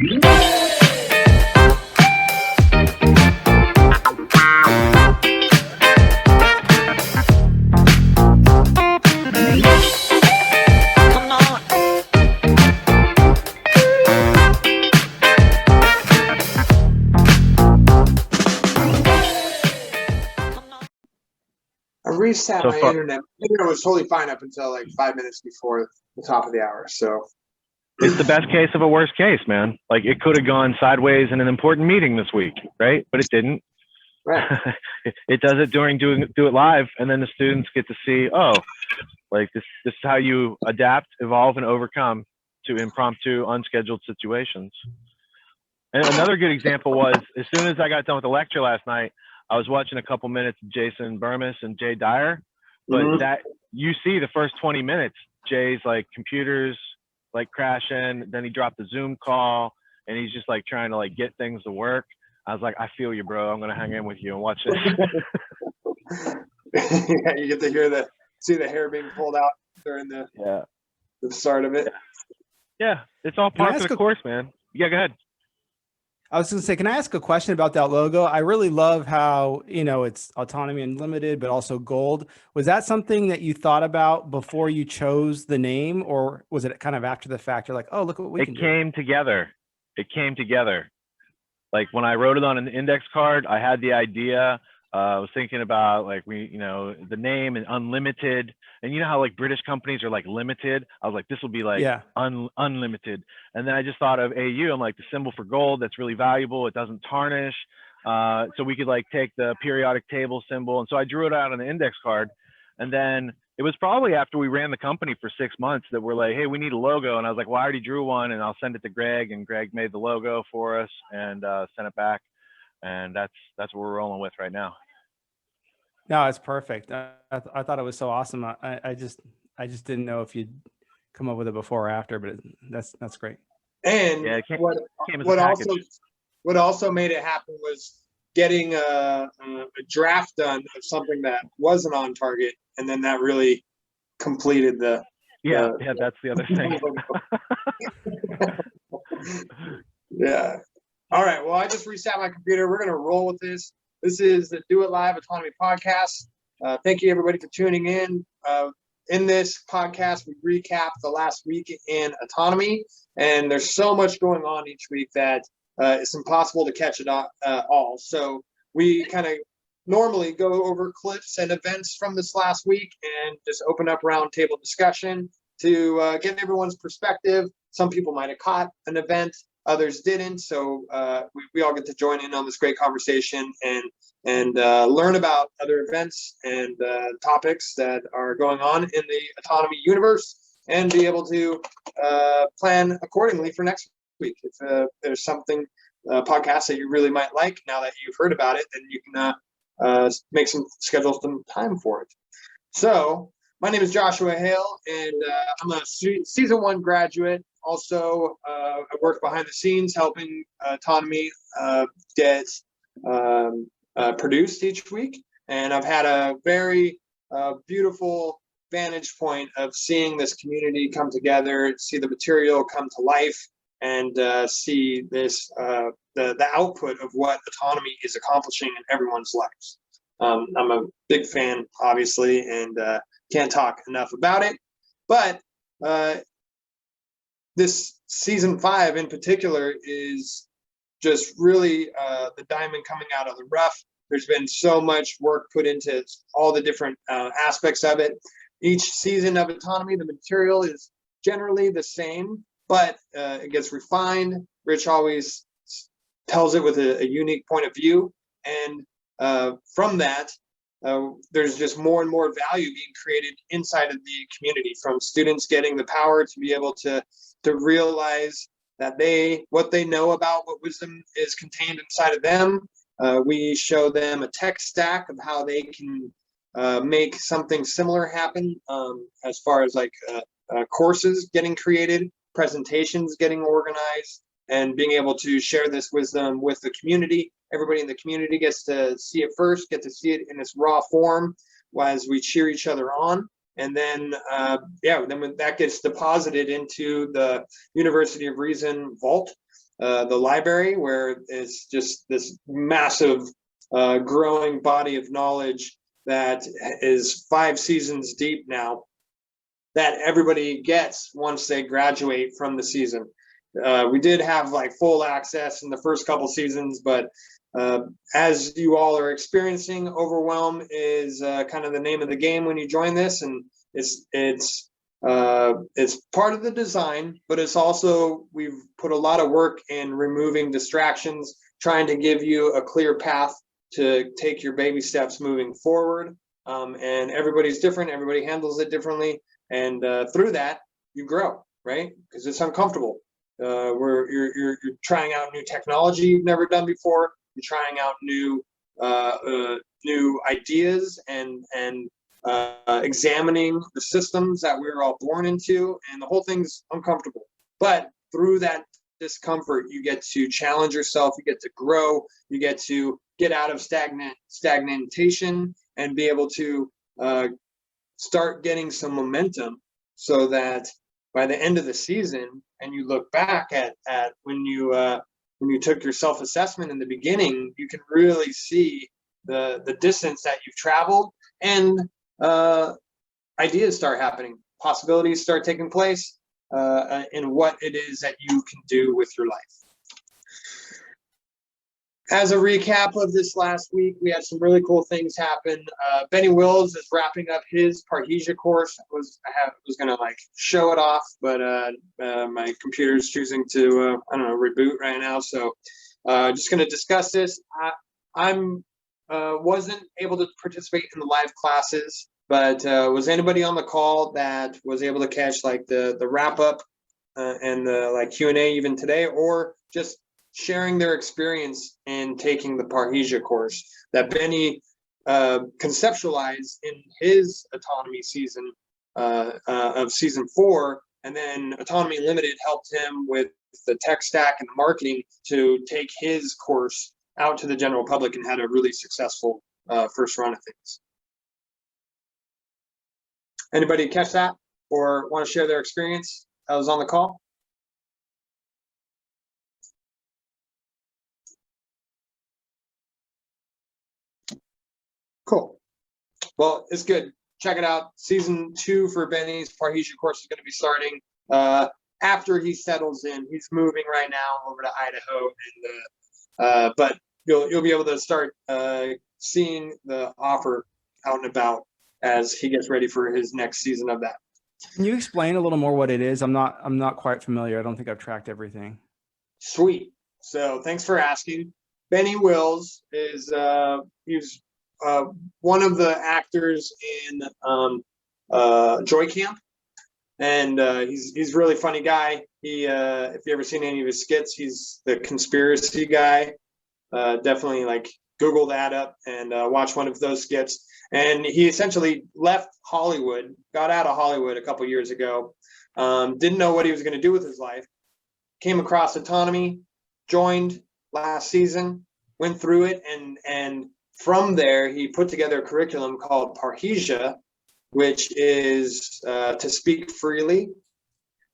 Reset my internet. Internet was totally fine up until like 5 minutes before the top of the hour. So it's the best case of a worst case, man. Like it could have gone sideways in an important meeting this week, right? But it didn't. Right. It does it during do it live, and then the students get to see, oh, like this is how you adapt, evolve, and overcome to impromptu, unscheduled situations. And another good example was, as soon as I got done with the lecture last night, I was watching a couple minutes of Jason Burmis and Jay Dyer, but that you see the first 20 minutes, Jay's like computers like crashing, then he dropped the Zoom call and he's just like trying to like get things to work. I was like, I feel you, bro. I'm gonna hang in with you and watch this. Yeah, you get to see the hair being pulled out during the start of it. Yeah, it's all part of the course, man. Yeah, go ahead. I was going to say, can I ask a question about that logo? I really love how, it's Autonomy Unlimited, but also gold. Was that something that you thought about before you chose the name, or was it kind of after the fact? You're like, oh, look what we can do. It came together. It came together. Like when I wrote it on an index card, I had the idea. I was thinking about like the name and unlimited, and you know how like British companies are like limited. I was like, this will be like unlimited. And then I just thought of AU. I'm like, the symbol for gold, that's really valuable. It doesn't tarnish. So we could like take the periodic table symbol. And so I drew it out on the index card. And then it was probably after we ran the company for 6 months that we're like, hey, we need a logo. And I was like, well, I already drew one, and I'll send it to Greg. And Greg made the logo for us and sent it back. And that's what we're rolling with right now. No, it's perfect. I thought it was so awesome. I just didn't know if you'd come up with it before or after, but that's great. And what also made it happen was getting a draft done of something that wasn't on target, and then that really completed the. That's the other thing. Yeah. All right. Well, I just reset my computer. We're gonna roll with this. This is the Do It Live Autonomy podcast. Thank you, everybody, for tuning in. In this podcast, we recap the last week in autonomy, and there's so much going on each week that it's impossible to catch it all. So we kind of normally go over clips and events from this last week and just open up roundtable discussion to get everyone's perspective. Some people might have caught an event, others didn't. So we all get to join in on this great conversation and learn about other events and topics that are going on in the autonomy universe, and be able to plan accordingly for next week. If there's something, podcast that you really might like, now that you've heard about it, then you can schedule some time for it. So my name is Joshua Hale, and I'm a season 1 graduate. Also, I work behind the scenes helping Autonomy get produced each week. And I've had a very beautiful vantage point of seeing this community come together, see the material come to life, and see this the output of what autonomy is accomplishing in everyone's lives. I'm a big fan, obviously, and can't talk enough about it. But this season 5 in particular is just really the diamond coming out of the rough. There's been so much work put into all the different aspects of it. Each season of autonomy, the material is generally the same, but it gets refined. Rich always tells it with a unique point of view. And from that, there's just more and more value being created inside of the community, from students getting the power to be able to realize that what they know about what wisdom is contained inside of them. We show them a tech stack of how they can make something similar happen, as far as like courses getting created, presentations getting organized, and being able to share this wisdom with the community. Everybody in the community gets to see it first, get to see it in its raw form as we cheer each other on. And then, then when that gets deposited into the University of Reason vault, the library, where it's just this massive growing body of knowledge that is 5 seasons deep now, that everybody gets once they graduate from the season. We did have like full access in the first couple seasons, but as you all are experiencing, overwhelm is kind of the name of the game when you join this, and it's part of the design, but it's also, we've put a lot of work in removing distractions, trying to give you a clear path to take your baby steps moving forward. And everybody's different, everybody handles it differently, and through that you grow, right? Because it's uncomfortable. You're trying out new technology you've never done before. You're trying out new ideas and examining the systems that we were all born into, and the whole thing's uncomfortable. But through that discomfort, you get to challenge yourself, you get to grow, you get to get out of stagnation and be able to start getting some momentum, so that by the end of the season, and you look back at when you took your self-assessment in the beginning, you can really see the distance that you've traveled, and ideas start happening, possibilities start taking place in what it is that you can do with your life. As a recap of this last week, we had some really cool things happen. Benny Wills is wrapping up his Parrhesia course. I was going to like show it off, but my computer's choosing to, I don't know, reboot right now. So just going to discuss this. I'm wasn't able to participate in the live classes, but was anybody on the call that was able to catch like the wrap up and the like Q&A even today, or just sharing their experience in taking the Parrhesia course that Benny conceptualized in his autonomy season of season 4, and then Autonomy Limited helped him with the tech stack and the marketing to take his course out to the general public, and had a really successful first run of things. Anybody catch that or want to share their experience that was on the call? Cool. Well, it's good. Check it out. Season 2 for Benny's Parrhesia course is going to be starting after he settles in. He's moving right now over to Idaho, and but you'll be able to start seeing the offer out and about as he gets ready for his next season of that. Can you explain a little more what it is? I'm not quite familiar. I don't think I've tracked everything. Sweet. So thanks for asking. Benny Wills is he's one of the actors in Joy Camp, and he's a really funny guy. He if you ever seen any of his skits, he's the conspiracy guy. Definitely like Google that up and watch one of those skits. And he essentially left Hollywood, got out of Hollywood a couple years ago, didn't know what he was going to do with his life, came across Autonomy, joined last season, went through it, and from there he put together a curriculum called Parrhesia, which is to speak freely.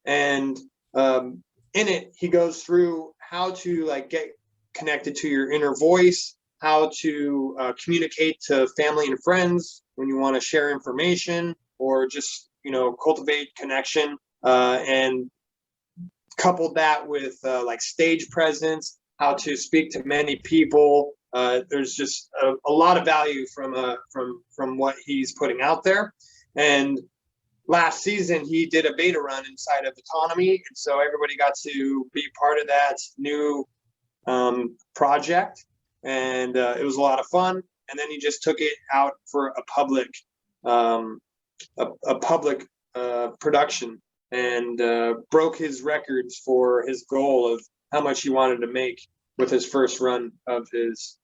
And in it, he goes through how to like get connected to your inner voice, how to communicate to family and friends when you want to share information, or just, you know, cultivate connection, and coupled that with like stage presence, how to speak to many people. There's just a lot of value from what he's putting out there. And last season he did a beta run inside of Autonomy, and so everybody got to be part of that new project, and it was a lot of fun. And then he just took it out for a public production, and broke his records for his goal of how much he wanted to make with his first run of his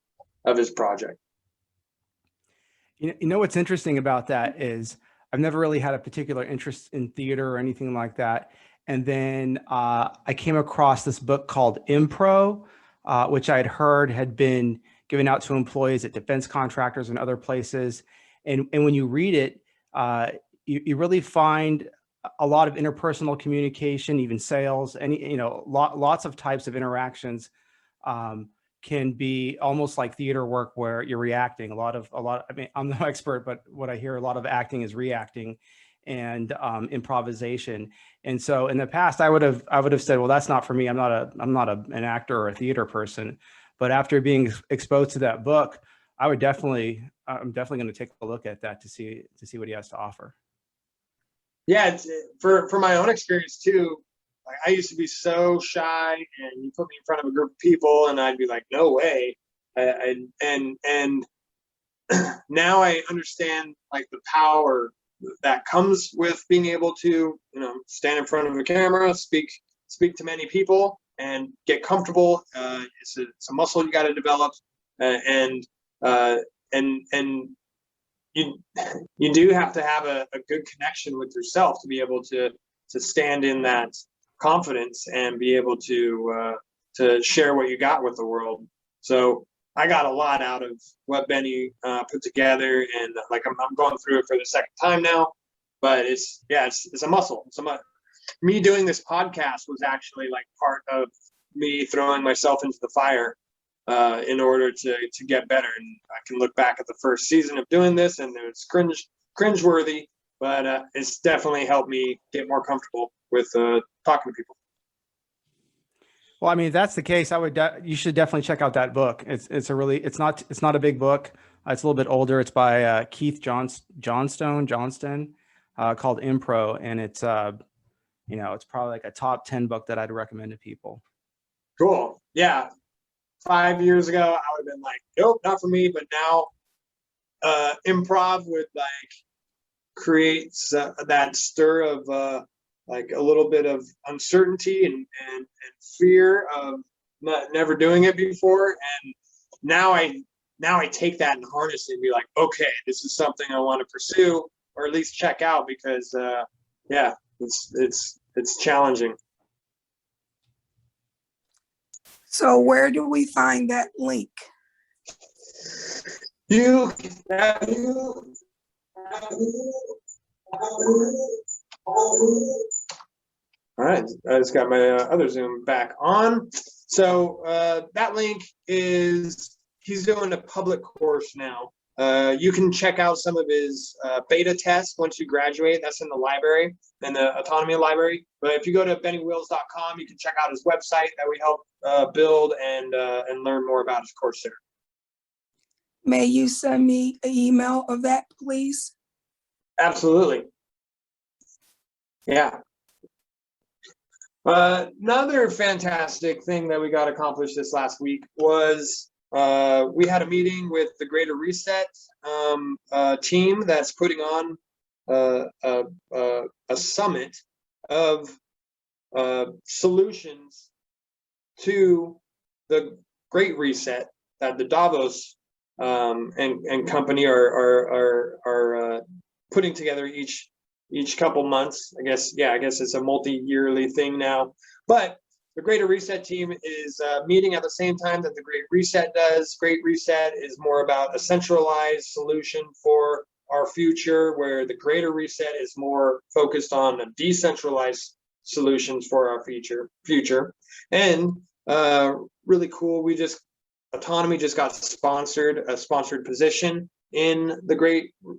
project. You know what's interesting about that is I've never really had a particular interest in theater or anything like that. And then I came across this book called Impro, which I had heard had been given out to employees at defense contractors and other places. And when you read it, you really find a lot of interpersonal communication, even sales, lots of types of interactions can be almost like theater work where you're reacting. I mean, I'm no expert, but what I hear a lot of acting is reacting and improvisation. And so in the past, I would have said, well, that's not for me. I'm not an actor or a theater person. But after being exposed to that book, I'm definitely going to take a look at that to see what he has to offer. Yeah, it's, for my own experience too. Like, I used to be so shy, and you put me in front of a group of people, and I'd be like, "No way!" And now I understand like the power that comes with being able to, stand in front of a camera, speak to many people, and get comfortable. It's a muscle you got to develop, and you do have to have a good connection with yourself to be able to stand in that confidence and be able to share what you got with the world. So I got a lot out of what Benny put together, and like I'm going through it for the second time now. But it's a muscle. Me doing this podcast was actually like part of me throwing myself into the fire in order to get better. And I can look back at the first season of doing this, and it's cringeworthy, but it's definitely helped me get more comfortable with talking to people. Well, I mean, if that's the case, you should definitely check out that book. It's not a big book. It's a little bit older. It's by Keith Johnston, called Impro, and it's it's probably like a top 10 book that I'd recommend to people. Cool. Yeah. 5 years ago, I would have been like, nope, not for me. But now, improv would like create that stir of like a little bit of uncertainty and fear of never doing it before. And now I take that and harness it and be like, okay, this is something I want to pursue, or at least check out, because it's challenging. So where do we find that link? All right, I just got my other Zoom back on. So that link is, he's doing a public course now. You can check out some of his beta tests once you graduate. That's in the library, in the Autonomy library. But if you go to bennywheels.com, you can check out his website that we help build and learn more about his course there. May you send me an email of that, please? Absolutely. Yeah. Another fantastic thing that we got accomplished this last week was we had a meeting with the Greater Reset team that's putting on a summit of solutions to the Great Reset that the Davos and company are putting together each couple months. I guess it's a multi-yearly thing now. But the Greater Reset team is meeting at the same time that the Great Reset does. Great Reset is more about a centralized solution for our future, where the Greater Reset is more focused on a decentralized solutions for our future. And really cool, Autonomy just got a sponsored position in the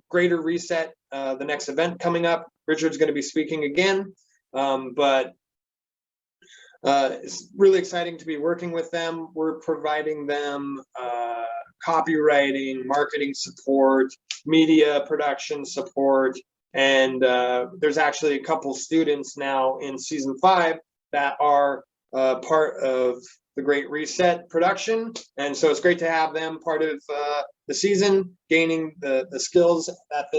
Greater Reset, the next event coming up. Richard's going to be speaking again, but it's really exciting to be working with them. We're providing them copywriting, marketing support, media production support, and there's actually a couple students now in season 5 that are part of the Great Reset production, and so it's great to have them part of the season, gaining the skills that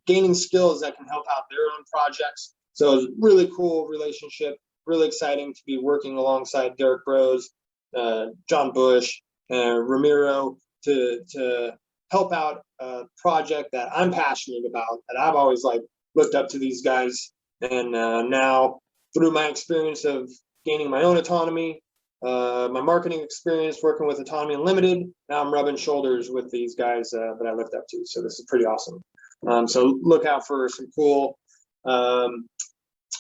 gaining skills that can help out their own projects. So it's a really cool relationship, really exciting to be working alongside Derek Bros, John Bush, Ramiro to help out a project that I'm passionate about, that I've always looked up to these guys. And now through my experience of gaining my own autonomy, my marketing experience working with Autonomy Unlimited, now I'm rubbing shoulders with these guys that I looked up to. So this is pretty awesome. So look out for some cool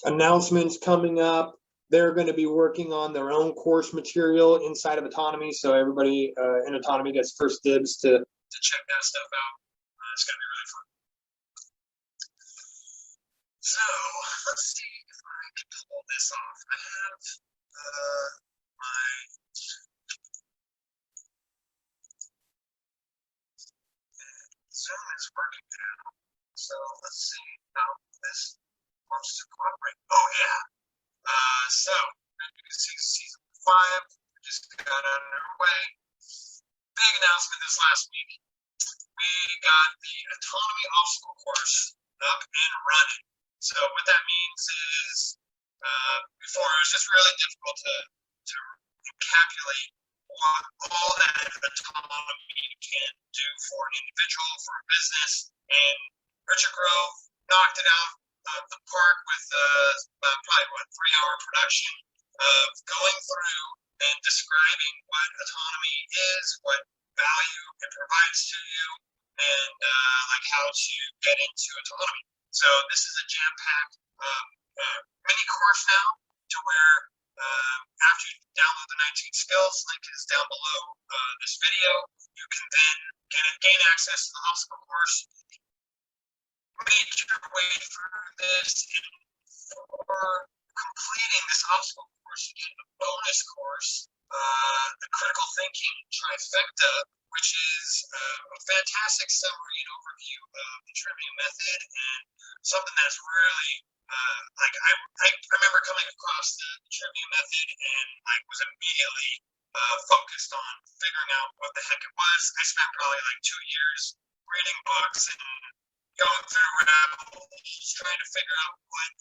Announcements coming up. They're going to be working on their own course material inside of Autonomy, so everybody in Autonomy gets first dibs to check that stuff out. It's going to be really fun. So let's see if I can pull this off. I have my Zoom is working now, so let's see how this wants to cooperate. Oh yeah. So you can see season 5 just got underway. Big announcement this last week. We got the Autonomy obstacle course up and running. So what that means is, before it was just really difficult to encapsulate what all that autonomy can do for an individual, for a business, and Richard Grove knocked it out of the park with probably 3-hour production of going through and describing what autonomy is, what value it provides to you, and like how to get into autonomy. So this is a jam-packed mini course now, to where after you download the 19 skills, link is down below this video, you can then gain access to the obstacle course, make your way through this, and for completing this obstacle course, you get a bonus course, the critical thinking trifecta, which is a fantastic summary and overview of the Trivium method, and something that's really I remember coming across the Trivium method and I was immediately focused on figuring out what the heck it was. I spent probably like 2 years reading books and going through rabbit holes trying to figure out what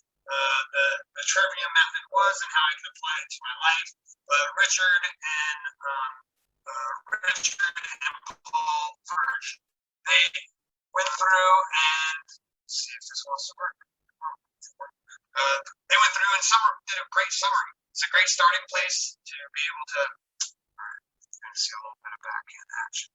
the Trivium method was and how I can apply it to my life. But Richard and Paul Verge, they went through and let's see if this wants to work. They went through and did a great summary. It's a great starting place to be able to see a little bit of back end action.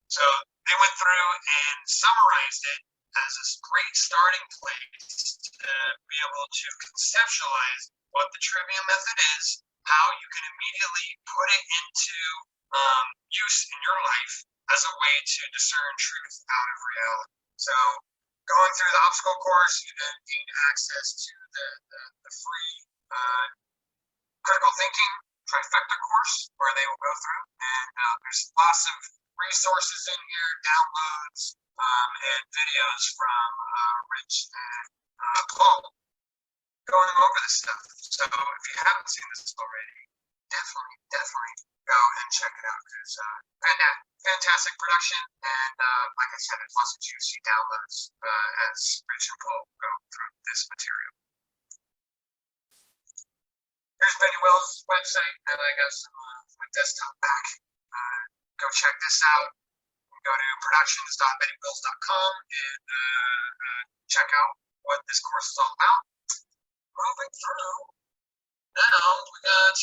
So they went through and summarized it as a great starting place to be able to conceptualize what the Trivium method is, how you can immediately put it into use in your life as a way to discern truth out of reality. So going through the obstacle course, you then gain access to the free critical thinking trifecta course where they will go through, and there's lots of resources in here, downloads, and videos from Rich and Paul going over this stuff. So if you haven't seen this already, definitely go and check it out, because fantastic production, and like I said, there's lots of juicy downloads as Rich and Paul go through this material. Here's Benny Wells' website, and I got some my desktop back. Go check this out. Go to productions.bennywills.com and check out what this course is all about. Moving through, now we got,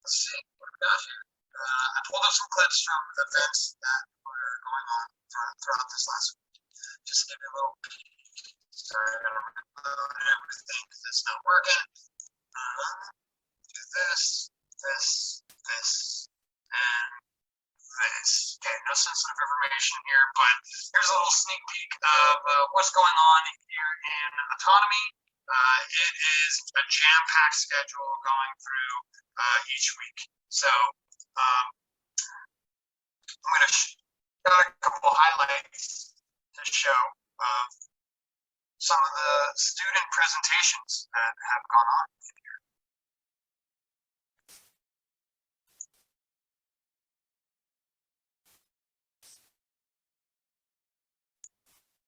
let's see what we got here. I pulled up some clips from events that were going on throughout this last week. Just to give you a little peek. Sorry, I'm going to reload everything because it's not working. Do this, and this. Okay, no sensitive information here, but here's a little sneak peek of what's going on here in Autonomy. It is a jam-packed schedule going through each week. So I'm going to got a couple highlights to show of some of the student presentations that have gone on here.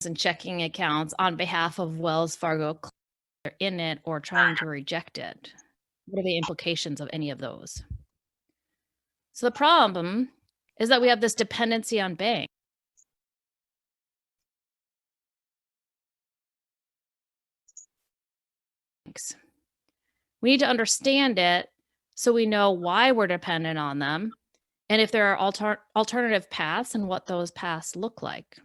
And checking accounts on behalf of Wells Fargo in it or trying to reject it. What are the implications of any of those? So the problem is that we have this dependency on banks. We need to understand it so we know why we're dependent on them and if there are alternative paths and what those paths look like.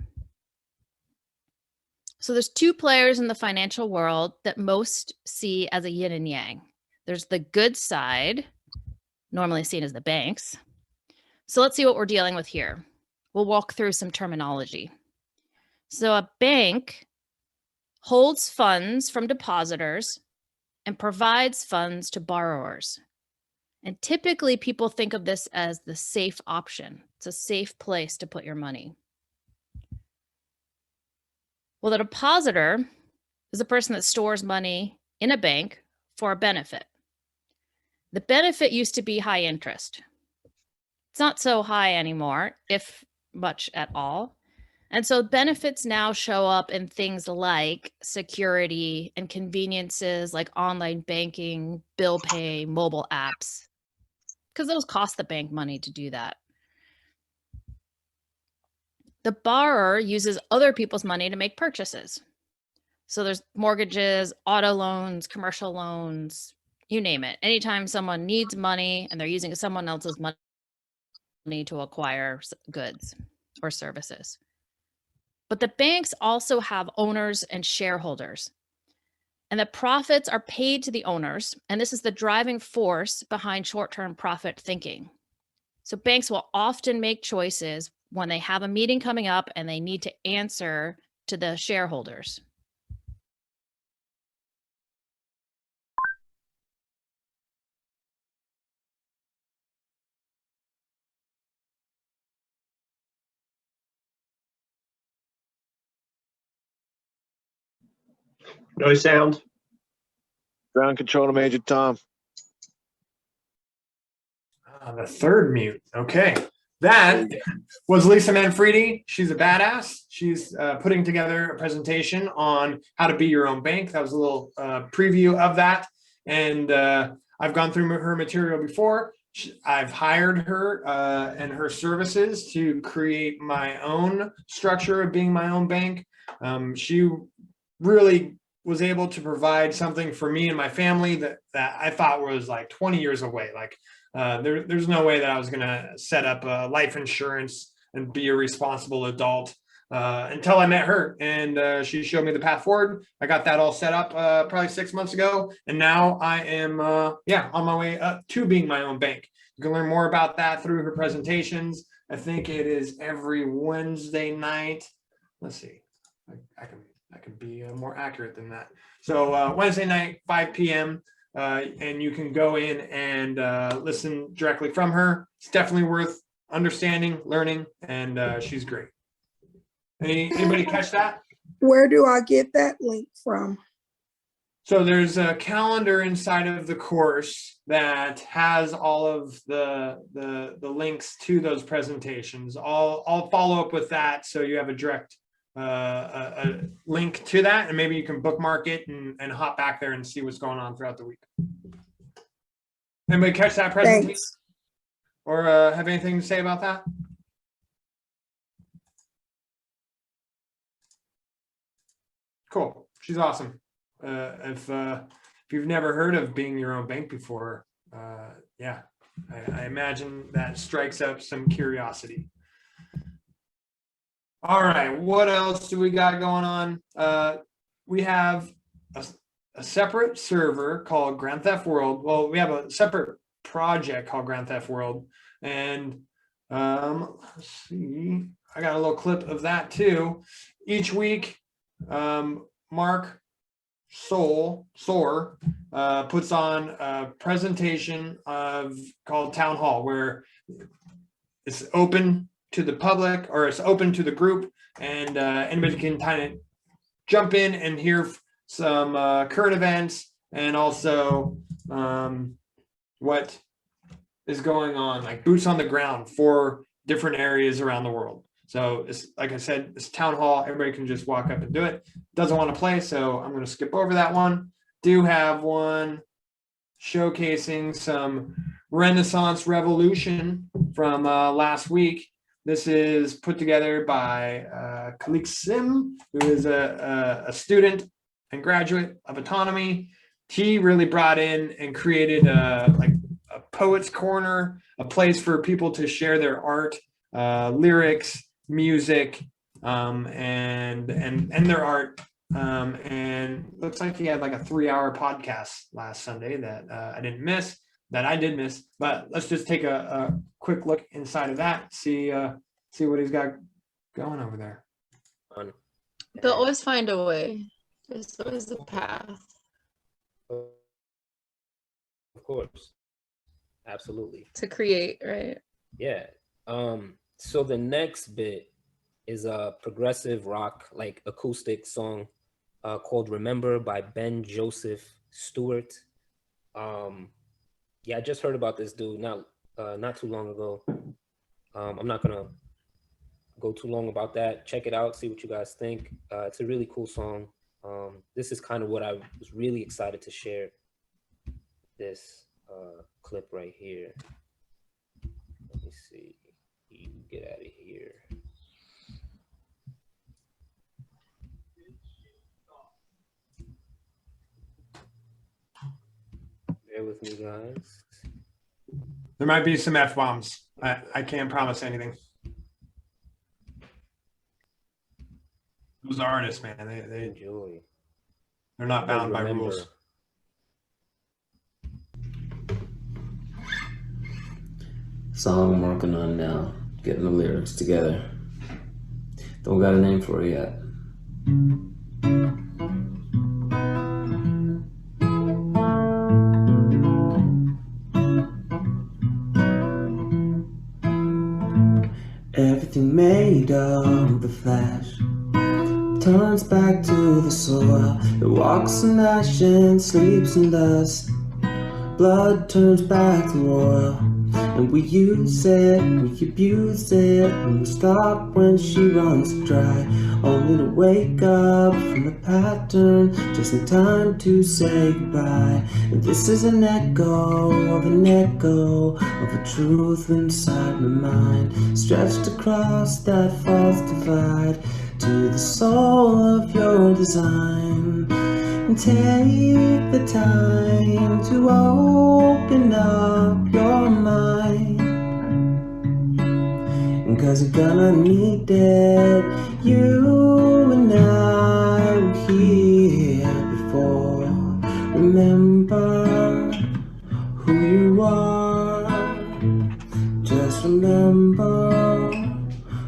So there's two players in the financial world that most see as a yin and yang. There's the good side, normally seen as the banks. So let's see what we're dealing with here. We'll walk through some terminology. So a bank holds funds from depositors and provides funds to borrowers. And typically people think of this as the safe option. It's a safe place to put your money. Well, the depositor is a person that stores money in a bank for a benefit. The benefit used to be high interest. It's not so high anymore, if much at all. And so benefits now show up in things like security and conveniences like online banking, bill pay, mobile apps, because those cost the bank money to do that. The borrower uses other people's money to make purchases. So there's mortgages, auto loans, commercial loans, you name it. Anytime someone needs money and they're using someone else's money to acquire goods or services. But the banks also have owners and shareholders. And the profits are paid to the owners. And this is the driving force behind short-term profit thinking. So banks will often make choices when they have a meeting coming up and they need to answer to the shareholders. No sound. Ground control to Major Tom. The third mute. Okay. That was Lisa Manfredi. She's a badass. She's putting together a presentation on how to be your own bank. That was a little preview of that. And I've gone through her material before. I've hired her and her services to create my own structure of being my own bank. She really was able to provide something for me and my family that I thought was like 20 years away. Like there's no way that I was gonna set up life insurance and be a responsible adult until I met her, and she showed me the path forward. I got that all set up probably 6 months ago, and now I am on my way up to being my own bank. You can learn more about that through her presentations. I think it is every Wednesday night. Let's see, I can be more accurate than that. So Wednesday night, 5 p.m. And you can go in and listen directly from her. It's definitely worth understanding, learning, and she's great. Anybody catch that? Where do I get that link from? So there's a calendar inside of the course that has all of the links to those presentations. I'll follow up with that so you have a direct a link to that, and maybe you can bookmark it and hop back there and see what's going on throughout the week. Anybody catch that presentation? Thanks. Or have anything to say about that? Cool. She's awesome. If you've never heard of being your own bank before, yeah, I imagine that strikes up some curiosity. All right, what else do we got going on? We have a separate server called Grand Theft World. Well, we have a separate project called Grand Theft World, and let's see, I got a little clip of that too. Each week, Mark Soar puts on a presentation called Town Hall, where it's open to the public, or it's open to the group, and anybody can kind of jump in and hear some current events, and also what is going on, like boots on the ground for different areas around the world. So it's, like I said, it's town hall. Everybody can just walk up and do it. Doesn't want to play, so I'm going to skip over that one. Do have one showcasing some Renaissance Revolution from last week. This is put together by Khalik Sim, who is a student and graduate of Autonomy. He really brought in and created like a poet's corner, a place for people to share their art, lyrics, music, and their art. And looks like he had like a 3-hour podcast last Sunday that I did miss. But let's just take a quick look inside of that, see what he's got going over there. They'll always find a way. There's always a path. Of course. Absolutely. To create, right? Yeah. So the next bit is a progressive rock, like acoustic song called Remember by Ben Joseph Stewart. Yeah, I just heard about this dude not too long ago. I'm not gonna go too long about that. Check it out, see what you guys think. It's a really cool song. This is kind of what I was really excited to share, this clip right here. Let me see. You get out of here. Bear with me, guys. There might be some F-bombs. I can't promise anything. Those artists, man, they Enjoy. they're not bound by Remember. rules. Song I'm working on now, getting the lyrics together. Don't got a name for it yet. Everything made of the flash turns back to the soil. It walks in ash and sleeps in dust. Blood turns back to oil. And we use it, we abuse it, and we stop when she runs dry. Only to wake up from the pattern, just in time to say goodbye. And this is an echo of a truth inside my mind, stretched across that false divide to the soul of your design. And take the time to open up your mind, cause you're gonna need it. You and I were here before. Remember who you are. Just remember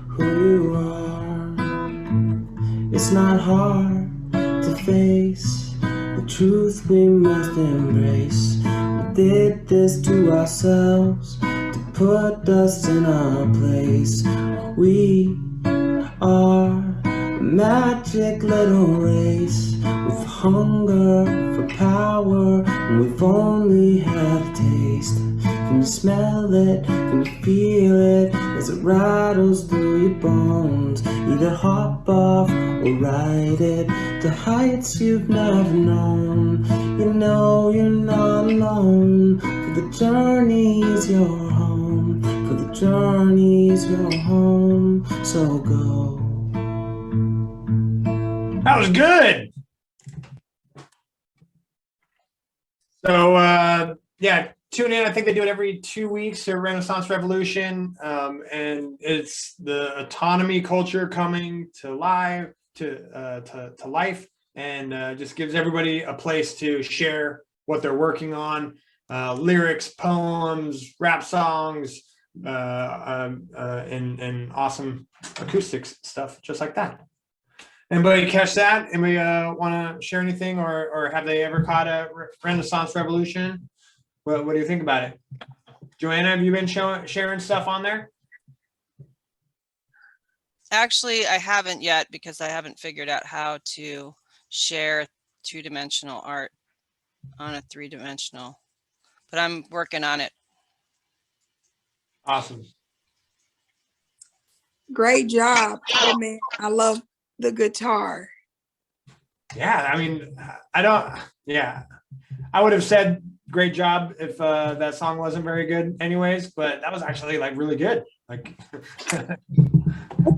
who you are. It's not hard to face the truth we must embrace. We did this to ourselves to put us in our place. We are a magic little race with hunger for power, and we've only had a taste. Can you smell it? Can you feel it as it rattles through your bones? Either hop off or ride it to heights you've never known. You know you're not alone, for the journey's your home, for the journey's your home, so go. That was good. So yeah, tune in. I think they do it every 2 weeks at Renaissance Revolution, and it's the autonomy culture coming to life, to life, and just gives everybody a place to share what they're working on, lyrics, poems, rap songs, and awesome acoustics stuff, just like that. Anybody catch that? Anybody want to share anything, or have they ever caught a Renaissance Revolution? What do you think about it? Joanna, have you been sharing stuff on there? Actually, I haven't yet, because I haven't figured out how to share two-dimensional art on a three-dimensional, but I'm working on it. Awesome. Great job. Oh man, I love the guitar. Yeah, I mean, I would have said great job if that song wasn't very good anyways, but that was actually like really good. Like I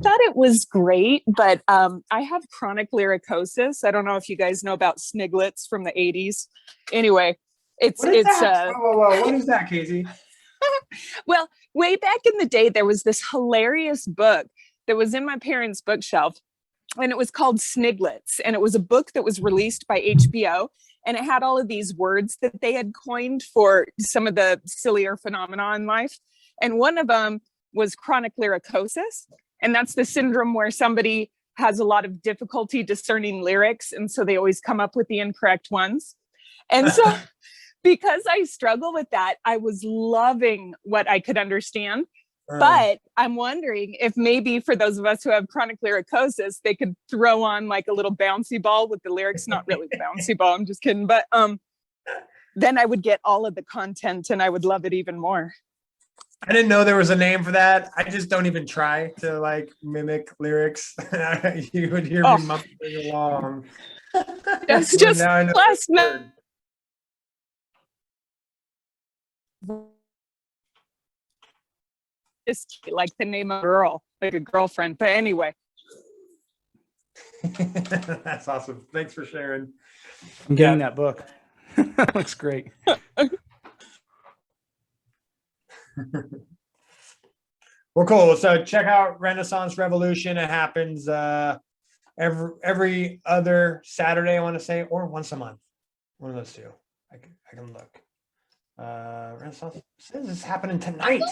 thought it was great, but I have chronic lyricosis. I don't know if you guys know about Sniglets from the 80s. Anyway, whoa, what is that, Casey? Well, way back in the day, there was this hilarious book that was in my parents' bookshelf, and it was called Sniglets, and it was a book that was released by HBO, and it had all of these words that they had coined for some of the sillier phenomena in life. And one of them was chronic lyricosis, and that's the syndrome where somebody has a lot of difficulty discerning lyrics, and so they always come up with the incorrect ones. And so because I struggle with that, I was loving what I could understand. But I'm wondering if maybe for those of us who have chronic lyricosis, they could throw on like a little bouncy ball with the lyrics, not really the bouncy ball, I'm just kidding. But then I would get all of the content and I would love it even more. I didn't know there was a name for that. I just don't even try to like mimic lyrics. You would hear me mumbling along. That's just last night. Just like the name of a girl, like a girlfriend. But anyway. That's awesome. Thanks for sharing. I'm getting that book. Looks great. Well, cool. So check out Renaissance Revolution. It happens every other Saturday, I want to say, or once a month. One of those two. I can look. Renaissance says it's happening tonight.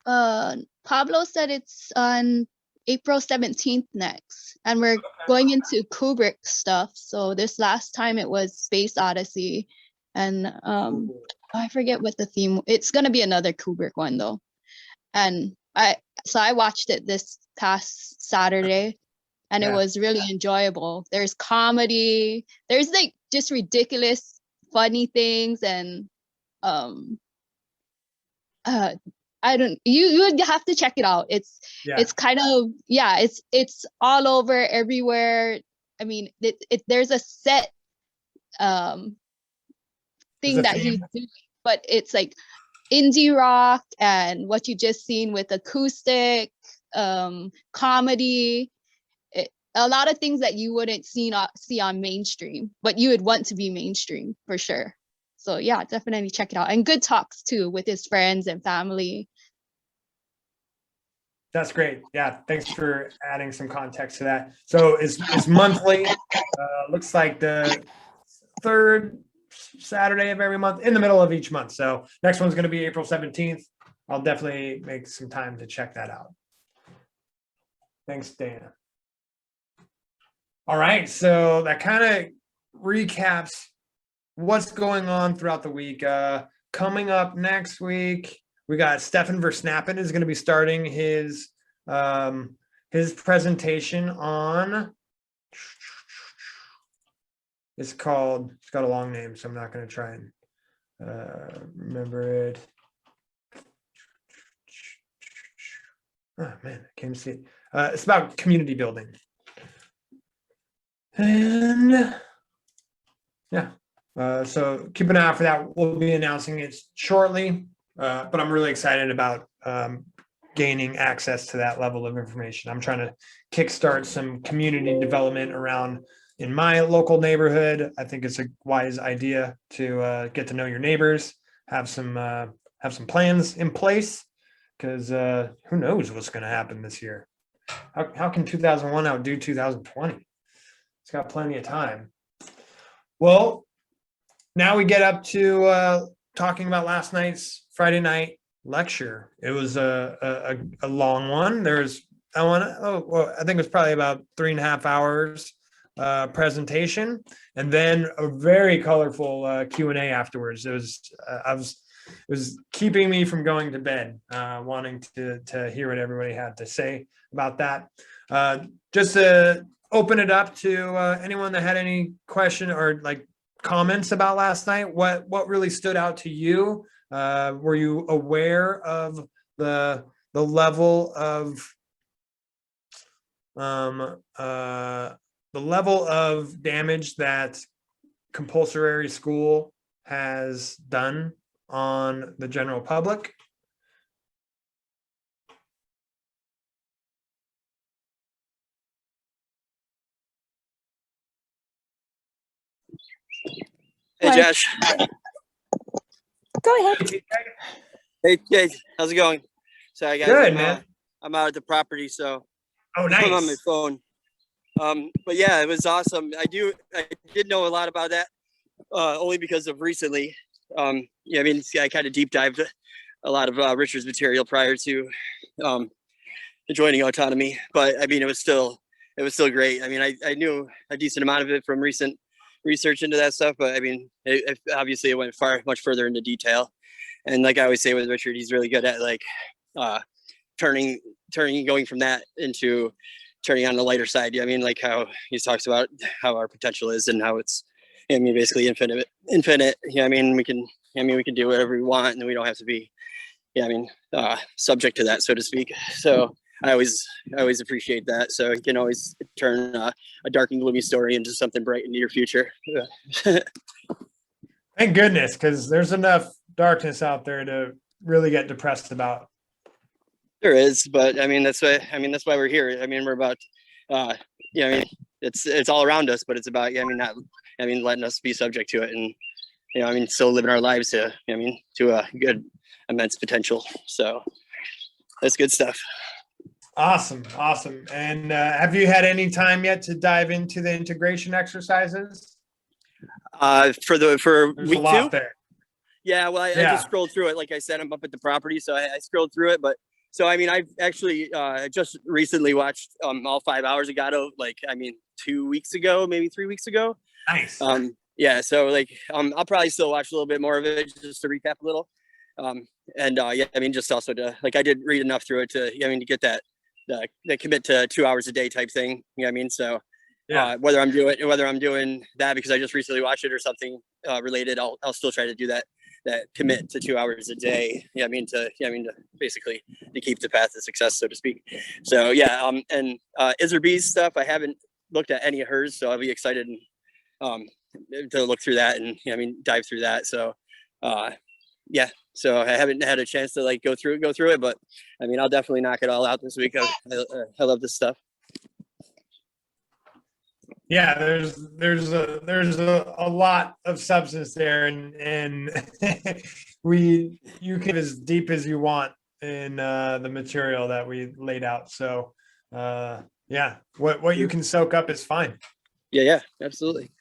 Pablo said it's on April 17th next, and we're going into Kubrick stuff. So this last time it was Space Odyssey, and I forget what the theme. It's gonna be another Kubrick one though, and I watched it this past Saturday, and it was really enjoyable. There's comedy, there's like just ridiculous, funny things, and you would have to check it out. It's kind of it's all over everywhere. I mean, there's a set thing that he's doing, but it's like indie rock and what you just seen with acoustic, comedy, a lot of things that you wouldn't see on mainstream, but you would want to be mainstream for sure. So yeah, definitely check it out. And good talks too with his friends and family. That's great. Yeah, thanks for adding some context to that. So it's monthly. Looks like the third Saturday of every month, in the middle of each month. So next one's going to be April 17th. I'll definitely make some time to check that out. Thanks, Dana. All right, so that kind of recaps what's going on throughout the week. Coming up next week, we got Stefan Versnappen is going to be starting his presentation on. It's got a long name, so I'm not going to try and remember it. Oh man, I can't see it. It's about community building. And yeah, so keep an eye out for that. We'll be announcing it shortly, but I'm really excited about gaining access to that level of information. I'm trying to kickstart some community development around in my local neighborhood. I think it's a wise idea to get to know your neighbors, have some plans in place, because who knows what's going to happen this year. How can 2001 outdo 2020? It's got plenty of time. Well, now we get up to talking about last night's Friday night lecture. It was a long one. I think it was probably about 3.5 hours presentation, and then a very colorful Q&A afterwards. It was keeping me from going to bed, wanting to hear what everybody had to say about that. Just to open it up to anyone that had any question or like comments about last night. What really stood out to you? Were you aware of the level of damage that compulsory school has done on the general public? Hey, Josh. Go ahead. Hey, how's it going? So I got good, man. I'm out at the property, so Oh, on my nice. phone. But yeah, it was awesome. I did know a lot about that, only because of recently. Yeah, I mean, I kind of deep dived a lot of Richard's material prior to joining Autonomy, but I mean, it was still great. I mean, I knew a decent amount of it from recent research into that stuff, but I mean, obviously it went much further into detail. And like I always say with Richard, he's really good at like going from that into turning on the lighter side. I mean, like how he talks about how our potential is and how it's, I mean, basically infinite. Yeah, I mean, we can do whatever we want, and we don't have to be, yeah, I mean, subject to that, so to speak. So I always appreciate that. So you can always turn a dark and gloomy story into something bright in your future. Thank goodness, because there's enough darkness out there to really get depressed about. There is, but I mean that's why we're here. I mean, we're about yeah, I mean it's all around us, but it's about, yeah, I mean letting us be subject to it, and you know, I mean, still living our lives to, I mean, to a good immense potential. So that's good stuff. Awesome. And have you had any time yet to dive into the integration exercises? For There's week a lot 2 there. Yeah, well, I just scrolled through it. Like I said, I'm up at the property, so I scrolled through it. But so I mean, I've actually just recently watched all 5 hours of Gato, like, I mean, 2 weeks ago, maybe 3 weeks ago. Nice. Yeah, so like I'll probably still watch a little bit more of it just to recap a little. And yeah, I mean, just also to, like, I did read enough through it to, I mean, to get that commit to 2 hours a day type thing. You know what I mean? So yeah, whether I'm doing that because I just recently watched it or something related, I'll still try to do that commit to 2 hours a day. Yeah, I mean to basically to keep the path to success, so to speak. So yeah, and Iserby's stuff, I haven't looked at any of hers, so I'll be excited and to look through that and, I mean, dive through that. So yeah, so I haven't had a chance to like go through it, but I mean, I'll definitely knock it all out this week. I love this stuff. Yeah, there's a lot of substance there, and you can as deep as you want in the material that we laid out. So yeah, what you can soak up is fine. Yeah, absolutely.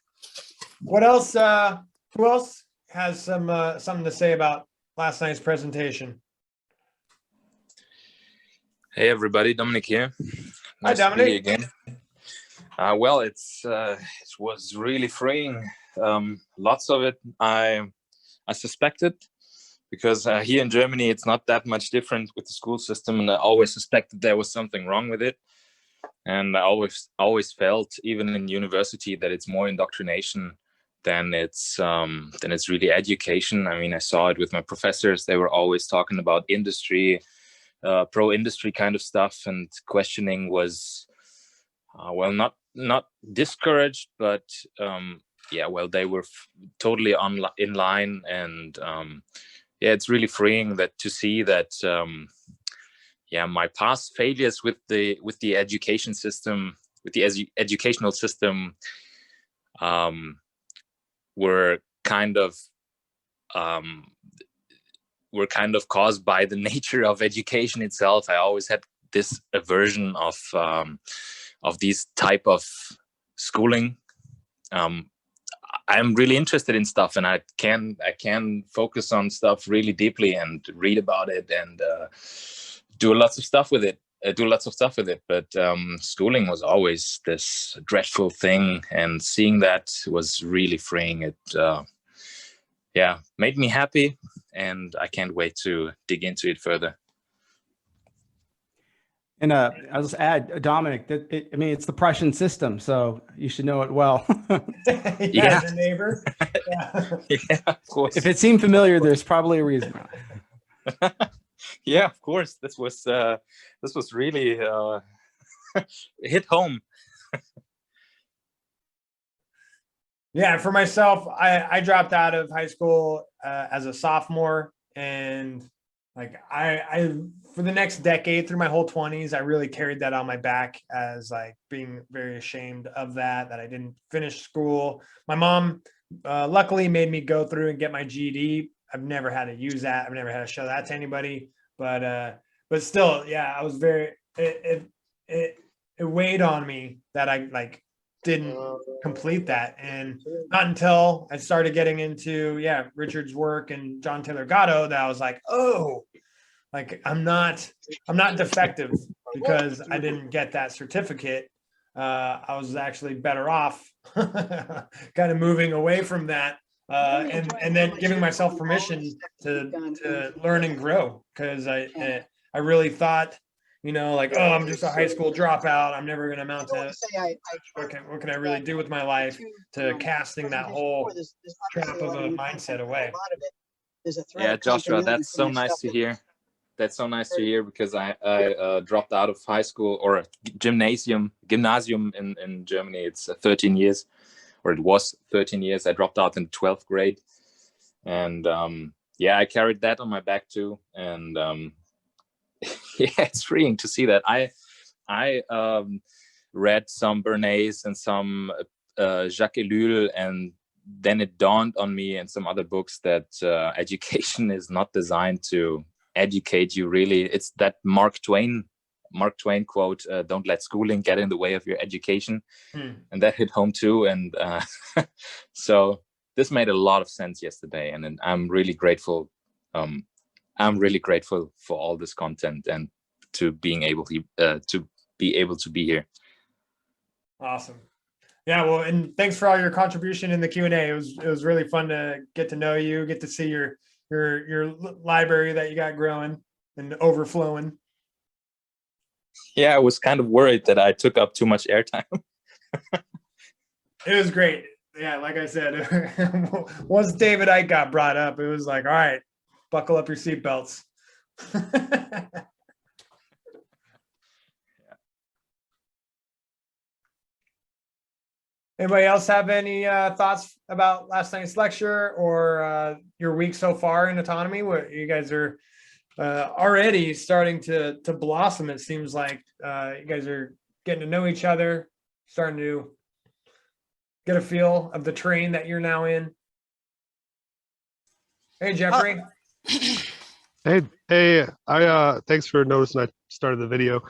What else? Who else has something to say about last night's presentation? Hey everybody, Dominic here. Hi, Nice to Dominic. be here again. Well, it was really freeing. Lots of it I suspected, because here in Germany it's not that much different with the school system, and I always suspected there was something wrong with it. And I always felt, even in university, that it's more indoctrination than it's really education. I mean, I saw it with my professors. They were always talking about industry, pro-industry kind of stuff, and questioning was well, not discouraged, but yeah, well, they were totally in line. And yeah, it's really freeing to see that yeah, my past failures with the education system, with the educational system, were kind of caused by the nature of education itself. I always had this aversion of these type of schooling. I'm really interested in stuff, and I can focus on stuff really deeply and read about it and do lots of stuff with it. But schooling was always this dreadful thing, and seeing that was really freeing. It yeah, made me happy, and I can't wait to dig into it further. And I'll just add, Dominic, that I mean, it's the Prussian system, so you should know it well. Yeah, the neighbor. Yeah. Yeah, of course. If it seemed familiar, there's probably a reason. Yeah, of course. This was really hit home. Yeah, for myself, I dropped out of high school as a sophomore, and like I for the next decade, through my whole 20s, I really carried that on my back as like being very ashamed of that I didn't finish school. My mom luckily made me go through and get my GED. I've never had to use that. I've never had to show that to anybody, but still, yeah, I was very, it it weighed on me that I like didn't complete that. And not until I started getting into Richard's work and John Taylor Gatto that I was like, oh, like I'm not defective because I didn't get that certificate. I was actually better off kind of moving away from that and then giving myself permission to learn and grow, because I really thought, you know, like, oh, I'm just a high school dropout, I'm never going to amount to what can I really do with my life, to casting that whole trap of a mindset away. Yeah, Joshua, that's so nice to hear. That's so nice to hear, because I dropped out of high school, or gymnasium in Germany. It's 13 years, or it was 13 years. I dropped out in 12th grade. And I carried that on my back too. And it's freeing to see that. I read some Bernays and some Jacques Ellul, and then it dawned on me and some other books that education is not designed to educate you, really. It's that Mark Twain quote, don't let schooling get in the way of your education. And that hit home too. And so this made a lot of sense yesterday, and I'm really grateful. I'm really grateful for all this content and to being able to be here. Awesome. Yeah, well, and thanks for all your contribution in the Q&A. It was really fun to get to know you, get to see your library that you got growing and overflowing. Yeah, I was kind of worried that I took up too much airtime. It was great. Yeah, like I said, once David Icke got brought up, it was like, all right, buckle up your seatbelts. Anybody else have any thoughts about last night's lecture or your week so far in autonomy? What you guys are already starting to blossom. It seems like you guys are getting to know each other, starting to get a feel of the terrain that you're now in. Hey, Jeffrey. Hey, I thanks for noticing I started the video.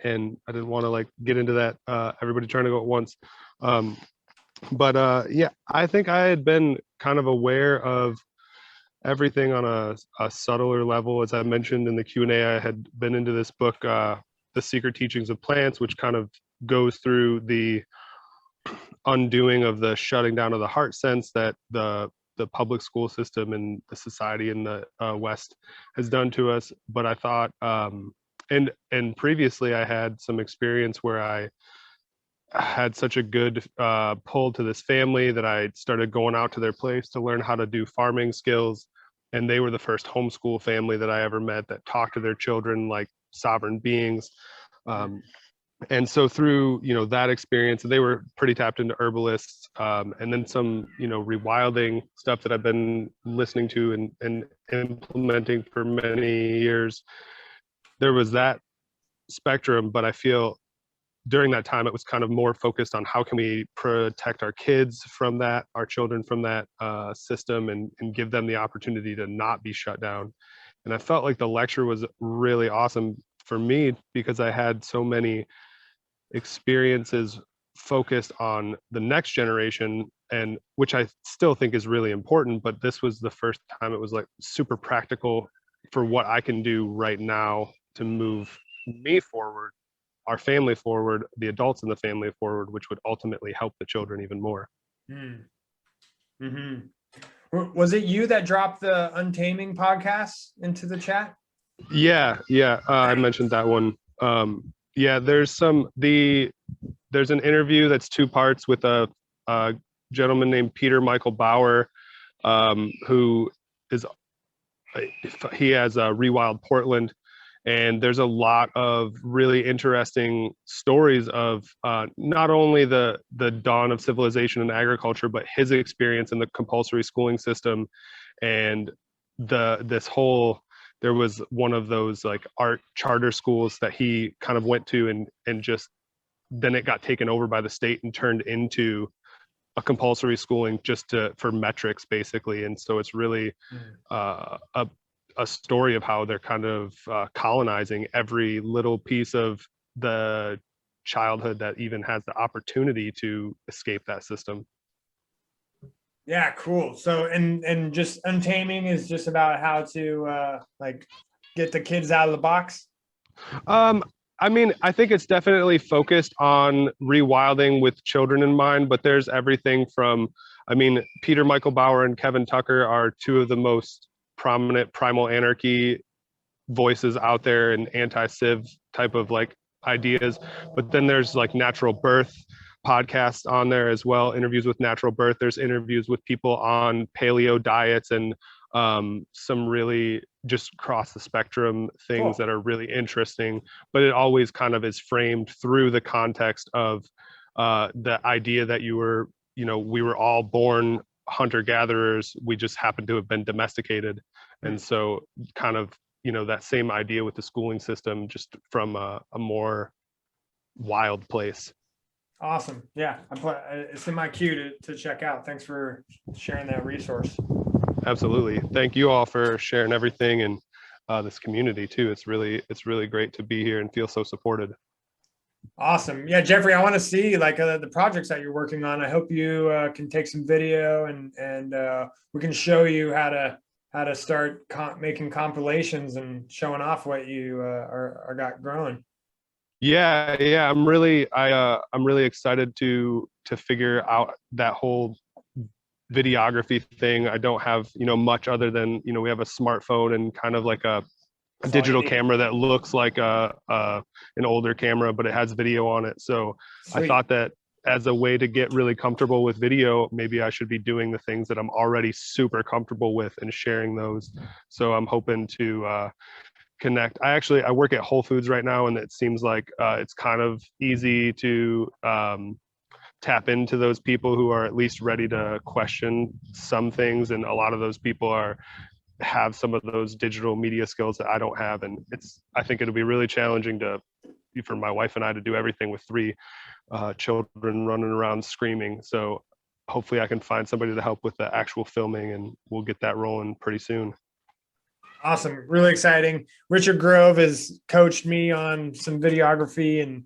And I didn't want to like get into that, everybody trying to go at once. Yeah, I think I had been kind of aware of everything on a subtler level. As I mentioned in the Q&A, I had been into this book, The Secret Teachings of Plants, which kind of goes through the undoing of the shutting down of the heart sense that the public school system and the society in the West has done to us. But I thought, and previously I had some experience where I had such a good pull to this family that I started going out to their place to learn how to do farming skills. And they were the first homeschool family that I ever met that talked to their children like sovereign beings. And so through, that experience, they were pretty tapped into herbalists, and then some, rewilding stuff that I've been listening to and implementing for many years. There was that spectrum, but I feel during that time, it was kind of more focused on how can we protect our kids from that, our children from that system, and give them the opportunity to not be shut down. And I felt like the lecture was really awesome for me because I had so many experiences focused on the next generation, and which I still think is really important, but this was the first time it was like super practical for what I can do right now to move me forward, our family forward, the adults in the family forward, which would ultimately help the children even more. Was it you that dropped the Untaming podcast into the chat? Yeah, I mentioned that one. There's an interview that's 2 parts with a gentleman named Peter Michael Bauer, who has Rewild Portland, and there's a lot of really interesting stories of not only the dawn of civilization and agriculture, but his experience in the compulsory schooling system, and there was one of those like art charter schools that he kind of went to and just then it got taken over by the state and turned into a compulsory schooling just for metrics basically. And so it's really a story of how they're kind of colonizing every little piece of the childhood that even has the opportunity to escape that system. Yeah, cool. So and just Untaming is just about how to like get the kids out of the box. I mean, I think it's definitely focused on rewilding with children in mind, but there's everything from, I mean, Peter Michael Bauer and Kevin Tucker are two of the most prominent primal anarchy voices out there and anti-civ type of like ideas. But then there's like natural birth podcasts on there as well, interviews with natural birth. There's interviews with people on paleo diets and some really just cross the spectrum things that are really interesting, but it always kind of is framed through the context of the idea that we were all born hunter-gatherers, we just happen to have been domesticated. And so kind of, that same idea with the schooling system, just from a more wild place. Awesome. Yeah, it's in my queue to check out. Thanks for sharing that resource. Absolutely. Thank you all for sharing everything, and this community too. It's really great to be here and feel so supported. Awesome. Yeah, Jeffrey, I want to see like the projects that you're working on. I hope you can take some video and we can show you how to start making compilations and showing off what you are got growing. Yeah, I'm really excited to figure out that whole videography thing. I don't have much other than we have a smartphone and kind of like a digital camera that looks like an older camera, but it has video on it. So Sweet. I thought that as a way to get really comfortable with video, maybe I should be doing the things that I'm already super comfortable with and sharing those. So I'm hoping to connect. I work at Whole Foods right now, and it seems like it's kind of easy to tap into those people who are at least ready to question some things, and a lot of those people have some of those digital media skills that I don't have, and I think it'll be really challenging for my wife and I to do everything with 3 children running around screaming. So hopefully I can find somebody to help with the actual filming, and we'll get that rolling pretty soon. Awesome. Really exciting. Richard Grove has coached me on some videography, and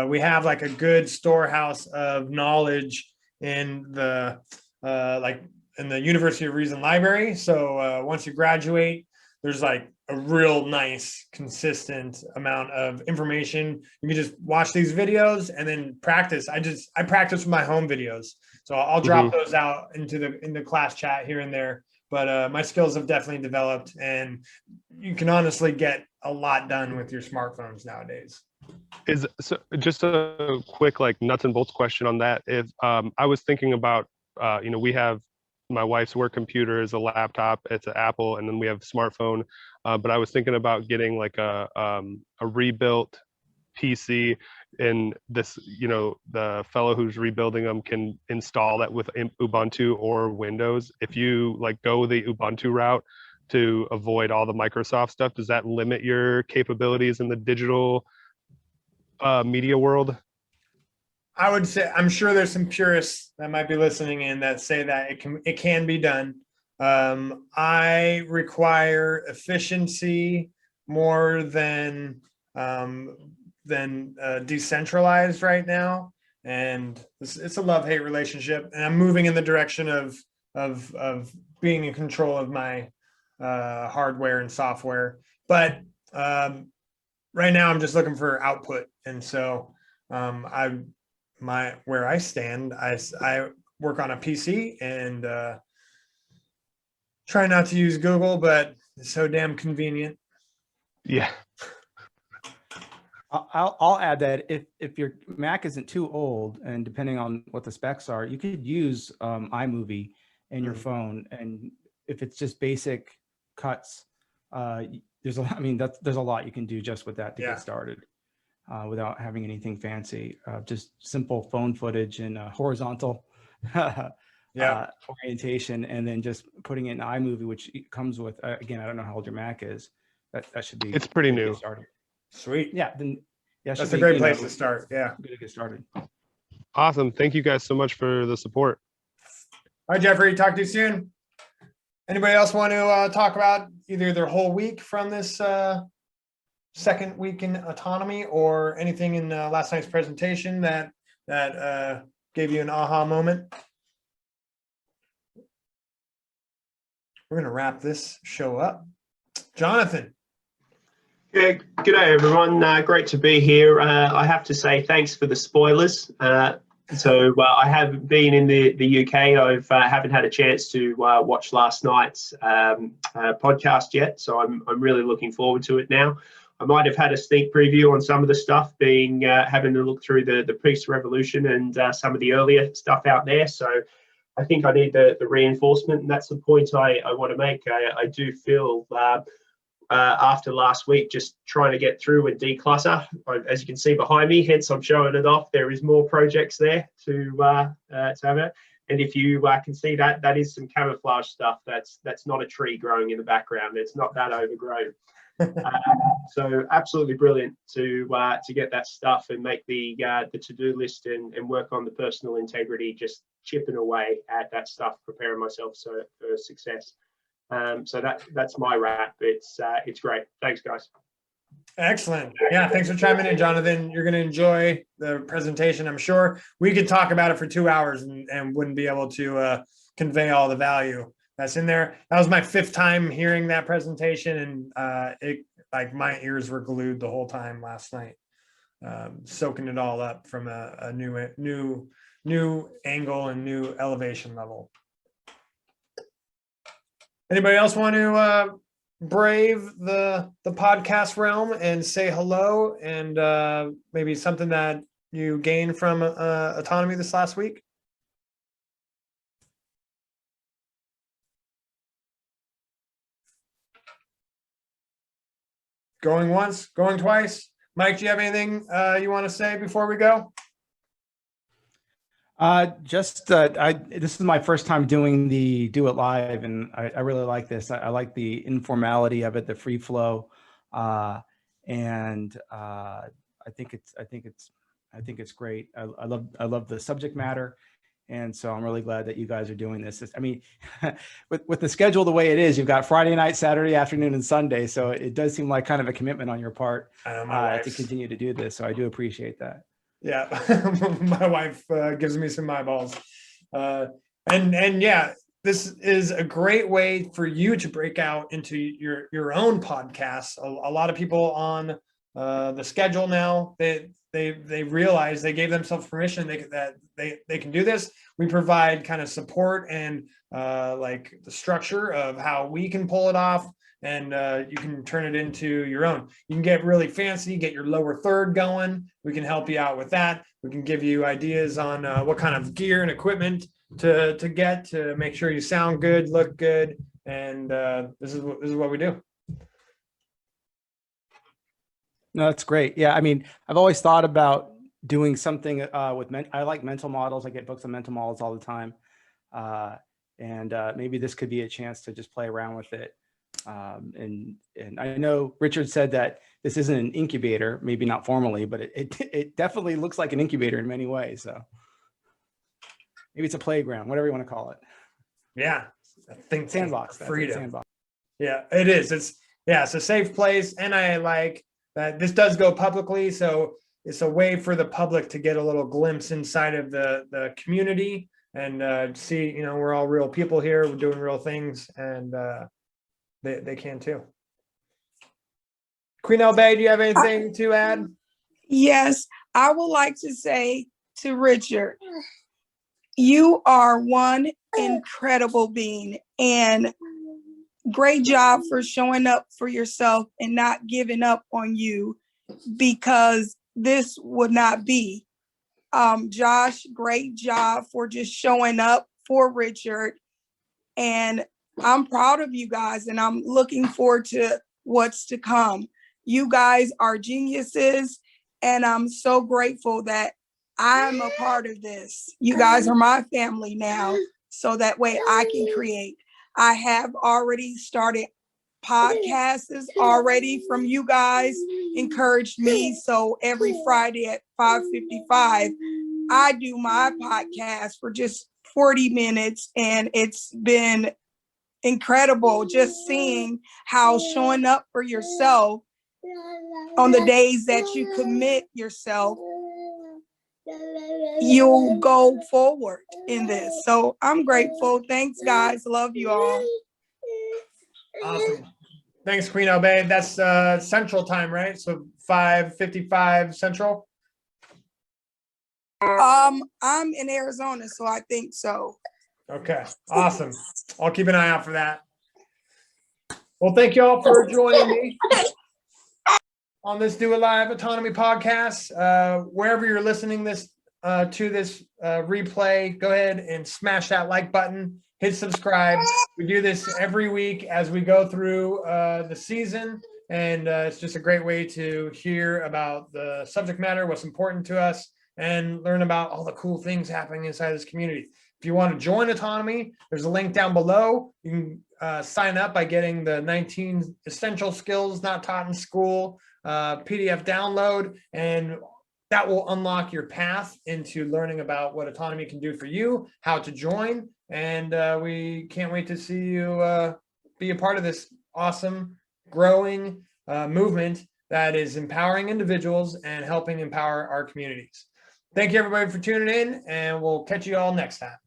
we have like a good storehouse of knowledge in the University of Reason Library. So once you graduate, there's like a real nice, consistent amount of information. You can just watch these videos and then practice. I practice with my home videos. So I'll drop those out into the class chat here and there. But my skills have definitely developed, and you can honestly get a lot done with your smartphones nowadays. So just a quick like nuts and bolts question on that. If I was thinking about, we have my wife's work computer is a laptop, it's an Apple, and then we have a smartphone. But I was thinking about getting like a rebuilt PC, and this, the fellow who's rebuilding them can install that with Ubuntu or Windows. If you like go the Ubuntu route to avoid all the Microsoft stuff, does that limit your capabilities in the digital media world? I would say, I'm sure there's some purists that might be listening in that say that it can be done. I require efficiency more than decentralized right now, and it's a love-hate relationship. And I'm moving in the direction of being in control of my hardware and software. But right now, I'm just looking for output, and so where I stand, I work on a PC and try not to use Google, but it's so damn convenient. Yeah. I'll add that if your Mac isn't too old, and depending on what the specs are, you could use iMovie in your phone, and if it's just basic cuts, there's a lot you can do just with that to get started. Without having anything fancy, just simple phone footage and horizontal orientation, and then just putting it in iMovie, which comes with, again, I don't know how old your Mac is. That should be. It's pretty new. Sweet. Yeah. Then that's a great place to start. Yeah. Good to get started. Awesome. Thank you guys so much for the support. All right, Jeffrey. Talk to you soon. Anybody else want to talk about either their whole week from this second week in autonomy, or anything in last night's presentation that gave you an aha moment? We're going to wrap this show up. Jonathan. Yeah, good day, everyone. Great to be here. I have to say thanks for the spoilers. I haven't been in the UK. I haven't had a chance to watch last night's podcast yet, so I'm really looking forward to it now. I might have had a sneak preview on some of the stuff, being having to look through the Peace Revolution and some of the earlier stuff out there. So I think I need the reinforcement, and that's the point I want to make. I do feel after last week, just trying to get through and declutter. As you can see behind me, hence I'm showing it off. There is more projects there to have it. And if you can see that is some camouflage stuff. That's not a tree growing in the background. It's not that overgrown. So absolutely brilliant to get that stuff and make the to-do list and work on the personal integrity, just chipping away at that stuff, preparing myself for success. So that's my wrap. It's great. Thanks, guys. Excellent. Yeah, thanks for chiming in, Jonathan. You're going to enjoy the presentation, I'm sure. We could talk about it for 2 hours and wouldn't be able to convey all the value that's in there. That was my 5th time hearing that presentation, and it, like, my ears were glued the whole time last night, soaking it all up from a new angle and new elevation level. Anybody else want to brave the podcast realm and say hello, and maybe something that you gained from autonomy this last week? Going once, going twice. Mike, do you have anything you want to say before we go? This is my first time doing the Do It Live, and I really like this. I like the informality of it, the free flow, and I think it's great. I love the subject matter, and so I'm really glad that you guys are doing this. I mean, with the schedule the way it is, you've got Friday night, Saturday afternoon, and Sunday, so it does seem like kind of a commitment on your part to continue to do this. So I do appreciate that. Yeah, my wife gives me some eyeballs, and yeah, this is a great way for you to break out into your own podcasts. A lot of people on the schedule now, they realize, they gave themselves permission that they can do this. We provide kind of support and like the structure of how we can pull it off. And you can turn it into your own. You can get really fancy, get your lower third going. We can help you out with that. We can give you ideas on what kind of gear and equipment to get to make sure you sound good, look good, and this is what we do. No, that's great. Yeah, I mean, I've always thought about doing something with I like mental models. I get books on mental models all the time, and maybe this could be a chance to just play around with it. And I know Richard said that this isn't an incubator, maybe not formally, but it definitely looks like an incubator in many ways. So maybe it's a playground, whatever you want to call it. Yeah, I think sandbox. Freedom. Sandbox. Yeah, it is. It's a safe place, and I like that this does go publicly, so it's a way for the public to get a little glimpse inside of the community and see, we're all real people here. We're doing real things, and they can too. Queen Elbay, do you have anything to add? Yes, I would like to say to Richard, you are one incredible being, and great job for showing up for yourself and not giving up on you, because this would not be. Josh, great job for just showing up for Richard, and I'm proud of you guys, and I'm looking forward to what's to come. You guys are geniuses, and I'm so grateful that I'm a part of this. You guys are my family now, so that way I can create. I have already started podcasts already from you guys, encouraged me. So every Friday at 5:55, I do my podcast for just 40 minutes, and it's been incredible just seeing how showing up for yourself on the days that you commit yourself, you'll go forward in this. So I'm grateful. Thanks, guys. Love you all. Awesome. Thanks, Queen Obey. That's Central Time, right? So 5:55 Central. I'm in Arizona, so I think so. Okay, awesome. I'll keep an eye out for that. Well, thank you all for joining me on this Do It Live Autonomy podcast. Wherever you're listening to this replay, go ahead and smash that like button, hit subscribe. We do this every week as we go through the season, and it's just a great way to hear about the subject matter, what's important to us, and learn about all the cool things happening inside this community. If you want to join Autonomy, there's a link down below. You can sign up by getting the 19 essential skills not taught in school PDF download, and that will unlock your path into learning about what Autonomy can do for you, how to join, and we can't wait to see you be a part of this awesome, growing movement that is empowering individuals and helping empower our communities. Thank you, everybody, for tuning in, and we'll catch you all next time.